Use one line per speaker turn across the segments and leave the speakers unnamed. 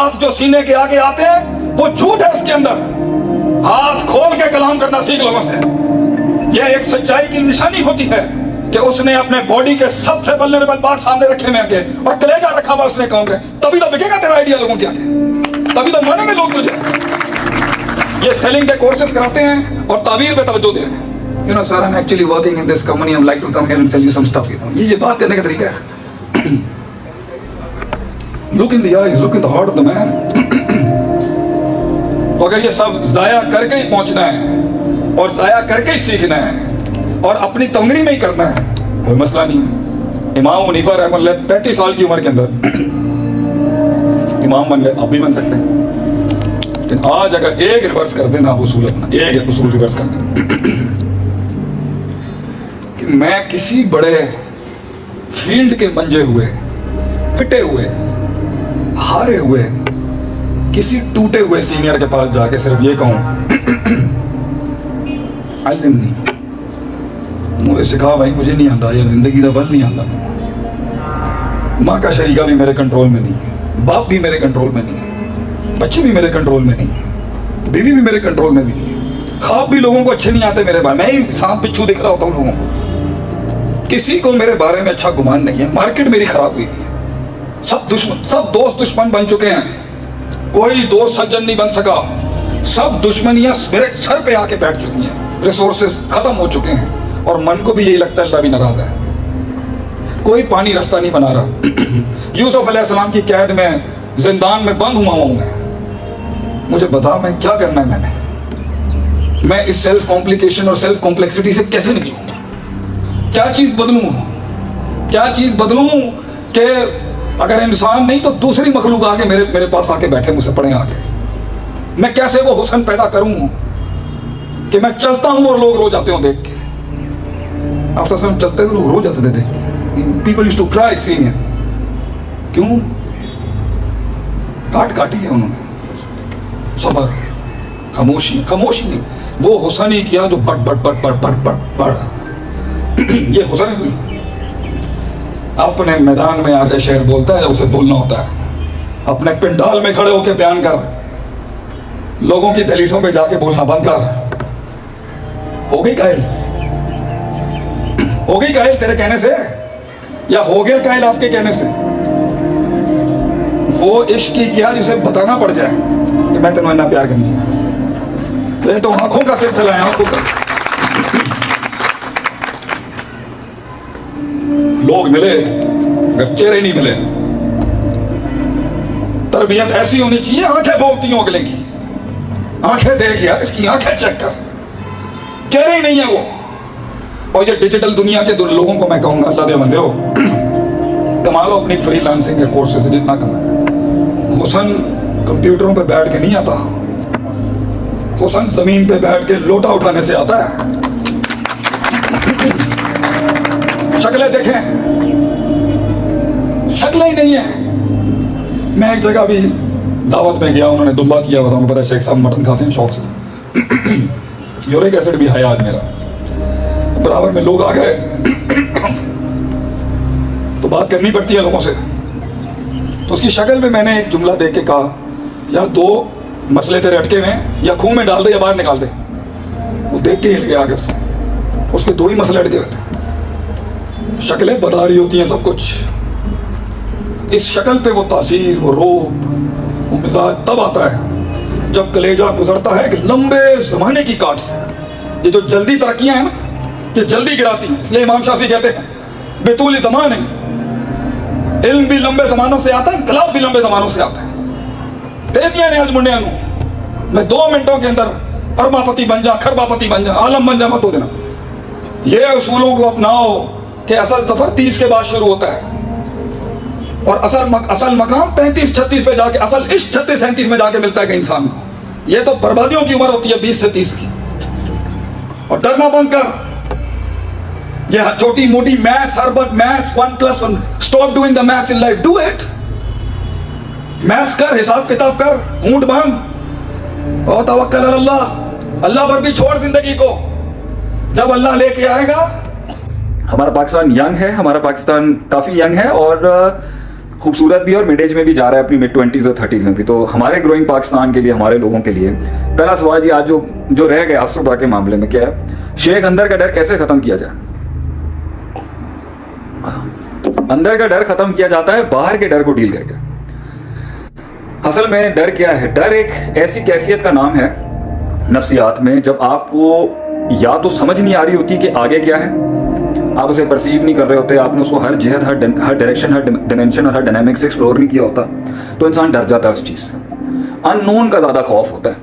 हाथ जो सीने के आगे आते हैं वो झूठ है उसके अंदर। हाथ खोल के कलाम करना सीख लोगों से। यह एक सच्चाई की निशानी होती है कि उसने अपने बॉडी के सबसे वल्नरेबल पार्ट सामने रखे में आगे और कलेजा रखा हुआ उसने कहोगे, तभी तो बिकेगा तेरा आइडिया लोगों के आगे, तभी तो मानेंगे लोग तुझे। ये सेलिंग के कोर्सेज कराते हैं और ताबीर पे तवज्जो दे रहे हैं। You know, sir, I'm actually working in this company. I'd like to come here and tell you some stuff. You know, ये बात करने का तरीका है। Look in the eyes, look in the heart of the man. तो अगर ये सब जाया करके ही पहुंचना है और जाया करके ही सीखना है और अपनी तंगरी में ही करना है, कोई मसला नहीं है। इमाम हनीफा रहमतुल्लाह 35 साल की उम्र के अंदर इमाम बन गए, आप भी बन सकते हैं। लेकिन आज अगर एक रिवर्स कर देना उसूल, अपना एक उसूल रिवर्स कर देना कि मैं किसी बड़े फील्ड के मंजे हुए, पिटे हुए, हारे हुए किसी टूटे हुए सीनियर के पास जाके सिर्फ ये कहूं, अल्लिमनी, मुझे सिखा भाई, मुझे नहीं आता, ये जिंदगी का बल नहीं आता। माँ का शरीका भी मेरे कंट्रोल में नहीं है, बाप भी मेरे कंट्रोल में नहीं है, बच्चे भी मेरे कंट्रोल में नहीं है, बीवी भी मेरे कंट्रोल में भी नहीं है, ख्वाब भी लोगों को अच्छे नहीं आते मेरे बारे में, मैं ही सांप बिच्छू दिख रहा होता हूँ लोगों को। किसी को मेरे बारे में अच्छा गुमान नहीं है। मार्केट मेरी खराब हुई है, सब दुश्मन, सब दोस्त दुश्मन बन चुके हैं, कोई दोस्त सज्जन नहीं बन सका। सब दुश्मनियां मेरे सर पे आके बैठ चुकी हैं, रिसोर्सेस खत्म हो चुके हैं और मन को भी यही लगता है अल्लाह भी नाराज है। कोई पानी रास्ता नहीं बना रहा। यूसुफ अलैहिस्सलाम की कैद में, जिंदान में बंद हुआ हूं मैं। मुझे बता मैं क्या करना है, मैं इस सेल्फ कॉम्प्लिकेशन और सेल्फ कॉम्प्लेक्सिटी से कैसे निकलूं? क्या चीज बदलूं? क्या चीज बदलूं कि अगर इंसान नहीं तो दूसरी मखलूक आके मेरे पास आके बैठे, मुझसे पढ़े आके। मैं कैसे वो हुस्न पैदा करूं कि मैं चलता हूं और लोग रो जाते हो देख के। आप सब चलते हुए लोग रो जाते थे देख के। People used to cry seeing him. क्यों? काटी है उन्होंने। सबर, खामोशी, खामोशी नहीं, वो हुस्न ही किया जो but but but but but but but ये हुस्न है। अपने मैदान में आके शेर बोलता है, उसे बोलना होता है। अपने पिंडाल में खड़े होके बयान कर, लोगों की दहलीजों पे जाके बोलना बंद कर। हो गई कायल? हो गई कायल तेरे कहने से, या हो गया कायल आपके कहने से? वो इश्क की किया जिसे बताना पड़ जाए कि मैं तेनों इतना प्यार करनी है। ये तो आंखों का सिलसिला है, आंखों का। लोग मिले, अगर चेहरे नहीं मिले। तरबियत ऐसी होनी चाहिए, आंखें बोलती हो अगले की। आंखें देख यार, इसकी आंखें चेक कर, चेहरे ही नहीं है वो। और ये डिजिटल दुनिया के लोगों को मैं कहूंगा, अल्लाह दे बंदे हो, कमा लो अपनी फ्रीलांसिंग के कोर्सेज से जितना कमा। हुस्न कंप्यूटरों पे बैठ के नहीं आता, हुस्न जमीन पे बैठ के लोटा उठाने से आता है। शक्लें देखें, शक्लें ही नहीं है। मैं एक जगह भी दावत में गया, उन्होंने दुम्बा किया हुआ था, उनको पता है शेख साहब मटन खाते हैं शौक से। यूरिक एसिड भी है आज मेरा। बराबर में लोग आ गए तो बात करनी पड़ती है लोगों से। तो उसकी शक्ल में मैंने एक जुमला देख के कहा, यार दो मसले तेरे अटके में, या खूह में डाल दे या बाहर निकाल दे। वो देख के हिल गया आगे से, उसके दो ही मसले अटके हुए थे। शक्लें बता रही होती हैं सब कुछ। इस शक्ल पे वो तासीर, वो रोब, वो मिजाज तब आता है जब कलेजा गुजरता है एक लंबे जमाने की काट से। ये जो जल्दी तरक्कियां हैं ना, ये जल्दी गिराती हैं। इसलिए इमाम शाफी कहते हैं बेतूली ज़मान है। इल्म भी लंबे जमानों से आता है, इनकलाब भी लंबे जमानों से आता है। तेजियां ने आज मुंडिया मैं 2 मिनटों के अंदर अरबापति बन जा, खरबापति बन जा, आलम बन जा, मत हो देना। ये उसूलों को अपनाओ कि असल सफर 30 के बाद शुरू होता है और असल मकाम 35-36 पे जाके, असल इश्क 36-37 में जाके मिलता है इंसान को। ये तो बर्बादियों की उम्र होती है 20 से 30 की। और डरना बंद कर। यह छोटी मोटी मैथ्स, अरबक maths, 1+1, stop doing the maths in life, do it. Maths कर, हिसाब किताब कर, ऊंट बांध और तवक्कल अल्लाह। अल्लाह पर भी छोड़ जिंदगी को, जब अल्लाह लेके आएगा।
हमारा पाकिस्तान यंग है, हमारा पाकिस्तान काफ़ी यंग है और खूबसूरत भी और मिड एज में भी जा रहा है, अपनी मिड 20s और 30s में भी। तो हमारे ग्रोइंग पाकिस्तान के लिए, हमारे लोगों के लिए पहला सवाल जी आज जो रह गया असुबा के मामले में क्या है, शेख अंदर का डर कैसे खत्म किया जाए? अंदर का डर खत्म किया जाता है बाहर के डर को डील करके। असल में डर क्या है? डर एक ऐसी कैफियत का नाम है नफ्सियात में जब आपको या तो समझ नहीं आ रही होती कि आगे क्या है, आप उसे परसीव नहीं कर रहे होते, आपने उसको हर जिहत, हर डायरेक्शन, हर डिमेंशन और हर डायनामिक्स एक्सप्लोर नहीं किया होता, तो इंसान डर जाता है उस चीज से। अननोन का ज्यादा खौफ होता है।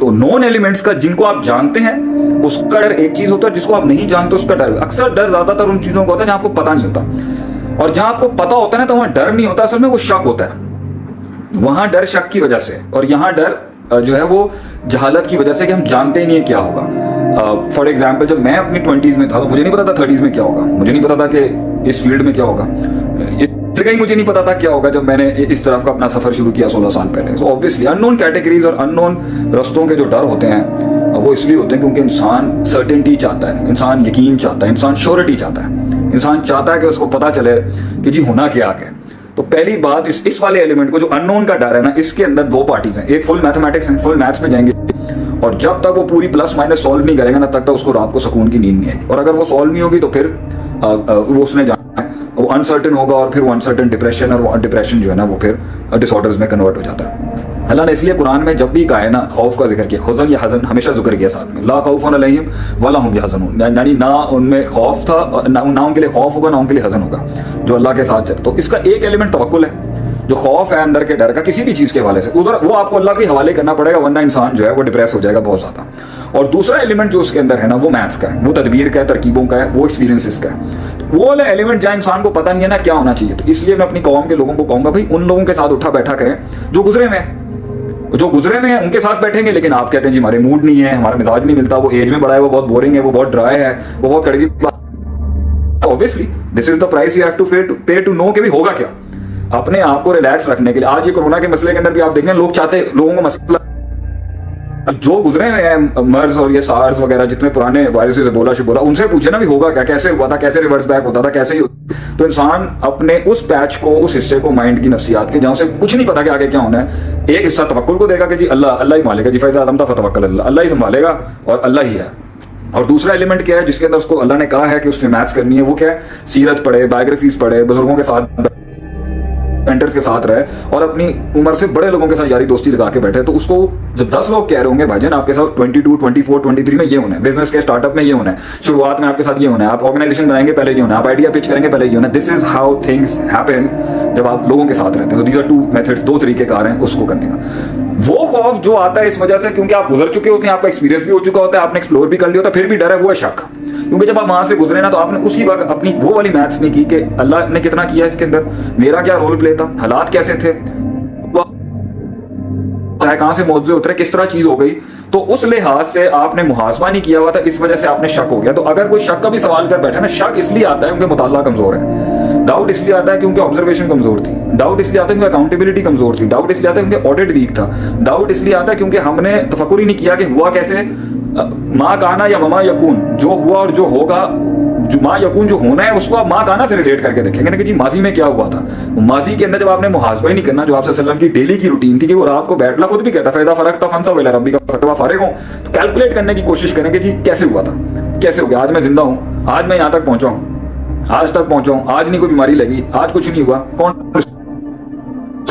तो नोन एलिमेंट्स का जिनको आप जानते हैं उसका डर एक चीज होता है, जिसको आप नहीं जानते उसका डर। अक्सर डर ज्यादातर उन चीजों का होता है जहां आपको पता नहीं होता, और जहां आपको पता होता है ना तो वहां डर नहीं होता, असल में वो शक होता है। वहां डर शक की वजह से, और यहाँ डर जो है वो जहालत की वजह से कि हम जानते ही नहीं है क्या होगा। फॉर एग्जाम्पल जब मैं अपनी 20s में था तो मुझे नहीं पता था 30s में क्या होगा, मुझे नहीं पता था कि इस फील्ड में क्या होगा, कहीं मुझे नहीं पता था क्या होगा जब मैंने इस तरफ का अपना सफर शुरू किया 16 साल पहले। सो ऑब्वियसली अननोन कैटेगरीज और अननोन रस्तों के जो डर होते हैं वो इसलिए होते हैं क्योंकि इंसान सर्टेनिटी चाहता है, इंसान यकीन चाहता है, इंसान श्योरिटी चाहता है, इंसान चाहता है कि उसको पता चले कि जी होना क्या आगे। तो पहली बात इस वाले एलिमेंट को, जो अननोन का डर है ना, इसके अंदर दो पार्टीज हैं, एक full mathematics and full maths में जाएंगे, और जब तक वो पूरी प्लस माइनस सॉल्व नहीं करेगा ना तब तक उसको रात को सुकून की नींद नहीं आएगी, और अगर वो सॉल्व नहीं होगी तो फिर वो उसने जाना है, वो अनसर्टेन होगा, और फिर वो अनसर्टेन डिप्रेशन, और वो डिप्रेशन जो है ना वो फिर डिसऑर्डर्स में कन्वर्ट हो जाता है। अल्लाह ने इसलिए कुरान में जब भी कहा है ना खौफ का जिक्र किया, हुज़न या हज़न हमेशा जिक्र किया साथ में, ला खौफुन अलैहिम वला हुम यहज़नून, यानी ना उनमें खौफ था, ना उनके लिए खौफ होगा, ना उनके लिए हज़न होगा, जो अल्लाह के साथ चले। तो इसका एक एलिमेंट तवक्कुल है, जो खौफ है अंदर के डर का किसी भी चीज के हवाले से, उधर वो आपको अल्लाह के हवाले करना पड़ेगा, वरना इंसान जो है वो डिप्रेस हो जाएगा बहुत ज्यादा। और दूसरा एलिमेंट जो उसके अंदर है ना वो मैथ्स का है, वो तदबीर का है, तरकीबों का है, वो एक्सपीरियंसेस का है। वो वाला एलिमेंट जहाँ इंसान को पता नहीं है ना क्या होना चाहिए, तो इसलिए मैं अपनी कौम के लोगों को कहूंगा भाई उन लोगों के साथ उठा बैठा करें जो गुजरे में हैं उनके साथ बैठेंगे। लेकिन आप कहते हैं जी हमारे मूड नहीं है, हमारा मिजाज नहीं मिलता, वो एज में बड़ा है, वो बहुत बोरिंग है, वो बहुत ड्राई है, वो बहुत कड़वी। Obviously this is the price you have to pay to know कि भी होगा क्या। अपने आप को रिलैक्स रखने के लिए आज ये कोरोना के मसले के अंदर भी आप देखें, लोग चाहते हैं लोगों को मसला जो गुजरे हुए हैं मर्ज और ये सार्स वगैरह जितने पुराने वायरसेस बोला उनसे पूछे ना भी होगा क्या, कैसे हुआ था, कैसे रिवर्स बैक होता था, कैसे ही। तो इंसान अपने उस पैच को, उस हिस्से को माइंड की नफ्सियात के जहां से कुछ नहीं पता कि आगे क्या होना है, एक हिस्सा तवक्कुल को देगा कि जी अल्लाह ही मालेगा, जी फैज़ा आदम था फतवक्कल अल्लाह ही संभालेगा और अल्लाह ही है। और दूसरा एलिमेंट क्या है जिसके अंदर उसको अल्लाह ने कहा है कि उसने मैथ्स करनी है, वो क्या है, सीरत पढ़े, बायोग्राफीज पढ़े, बुजुर्गों के साथ मेंटर्स के साथ रहे और अपनी उम्र से बड़े लोगों के साथ यारी दोस्ती लगा के बैठे। तो उसको जब 10 लोग कह रहे होंगे भाईजान आपके साथ 22, 24, 23 में ये होना है, बिजनेस के स्टार्टअप में ये होना है, शुरुआत में आपके साथ ये होना है, आप ऑर्गेनाइजेशन बनाएंगे पहले ये होना है, आप आइडिया पिच करेंगे पहले ये होना है। This is how things happen जब आप लोगों के साथ रहते हैं। तो दीज आर टू मेथड्स, दो तरीके कार हैं उसको करने का। वो खौफ जो आता है इस वजह से क्योंकि आप गुजर चुके होते हैं, आपका एक्सपीरियंस भी हो चुका होता है, आपने एक्सप्लोर भी कर लिया होता है, फिर भी डर है, वो है शक। क्योंकि जब आप वहां से गुजरे ना तो आपने उसी वक्त अपनी वो वाली मैथ्स नहीं की कि अल्लाह ने कितना किया इसके अंदर, मेरा क्या रोल प्ले था, हालात कैसे थे, कहां से मौजूद उतरे, किस तरह चीज हो गई। तो उस लिहाज से आपने मुहासबा नहीं किया हुआ था, इस वजह से आपने शक हो गया। तो अगर कोई शक का भी सवाल कर बैठा ना, शक इसलिए आता है क्योंकि मुताला कमजोर है, डाउट इसलिए आता है क्योंकि ऑब्जर्वेशन कमजोर थी, डाउट इसलिए आता है क्योंकि अकाउंटेबिलिटी कमजोर थी, डाउट इसलिए आता है क्योंकि ऑडिट वीक था, डाउट इसलिए आता है क्योंकि हमने तफक्कुर ही नहीं किया कि हुआ कैसे, माँ काना या वमा यकून, जो हुआ और जो होगा, जो माँ यकून जो होना है उसको आप माँ काना से रिलेट करके देखेंगे ना कि जी माजी में क्या हुआ था। माजी के अंदर जब आपने मुहासबा ही नहीं करना, जो आपसे सल्लम की डेली की रूटीन थी कि वो रात को बैठना, खुद भी कहता फैदा फरक था फंसा वेला रब्बी का फतवा फारिग हो, तो कैलकुलेट करने की कोशिश करेंगे जी कैसे हुआ था, कैसे हो गया, आज मैं जिंदा हूँ, आज मैं यहाँ तक पहुंचा हूँ, आज तक पहुंचा हूँ, आज नहीं कोई बीमारी लगी, आज कुछ नहीं हुआ, कौन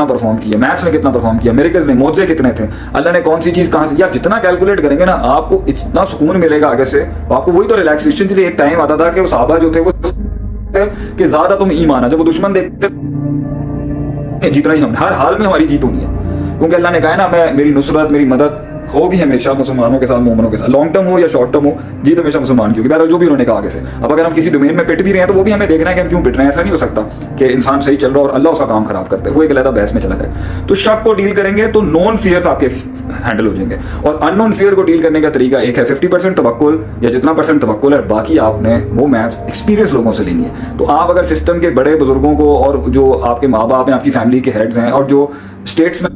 परफॉर्म किया, मैथ्स में कितना परफॉर्म किया, मिरेकल्स में मौजज़े कितने थे, अल्लाह ने कौन सी चीज कहां से, आप जितना कैलकुलेट करेंगे ना आपको इतना सुकून मिलेगा आगे से। आपको वही तो रिलैक्सेशन थी। एक टाइम आता था कि वो सहाबा जो थे वो कि ज्यादा तुम ईमान, जब वो दुश्मन देखते जीतना ही हम, हर हाल में हमारी जीत होनी है, क्योंकि अल्लाह ने कहा ना मैं मेरी नुसरत मेरी मदद होगी हमेशा मुसलमानों के साथ, मोमिनों के साथ, लॉन्ग टर्म हो या शॉर्ट टर्म हो, जीत हमेशा मुसलमान की होगी। बहरहाल जो भी उन्होंने कहा आगे से। अब अगर हम किसी डोमेन में पिट भी रहे हैं तो वो भी हमें देखना है कि हम क्यों पिट रहे हैं। ऐसा नहीं हो सकता कि इंसान सही चल रहा है और अल्लाह उसका काम खराब करते हैं, वो एक अलग बहस में चला जाए। तो शक को डील करेंगे तो नॉन फियर्स आपके हैंडल हो जाएंगे, और अननोन फियर को डील करने का तरीका एक है 50% तवक्कुल, या जितना परसेंट तवक्कुल है बाकी आपने वो मैथ्स एक्सपीरियंस लोगों से लेनी है। तो आप अगर सिस्टम के बड़े बुजुर्गों को और जो आपके माँ बाप हैं, आपकी फैमिली के हेड्स हैं और जो स्टेट्स में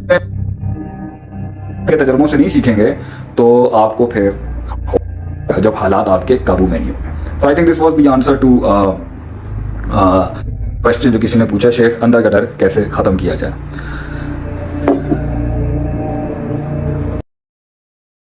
के तजर्बों से नहीं सीखेंगे तो आपको फिर जब हालात आपके काबू में नहीं होंगे। So I think this was the answer to question जो किसी ने पूछा, शेख अंदर का डर कैसे ख़त्म किया जाए।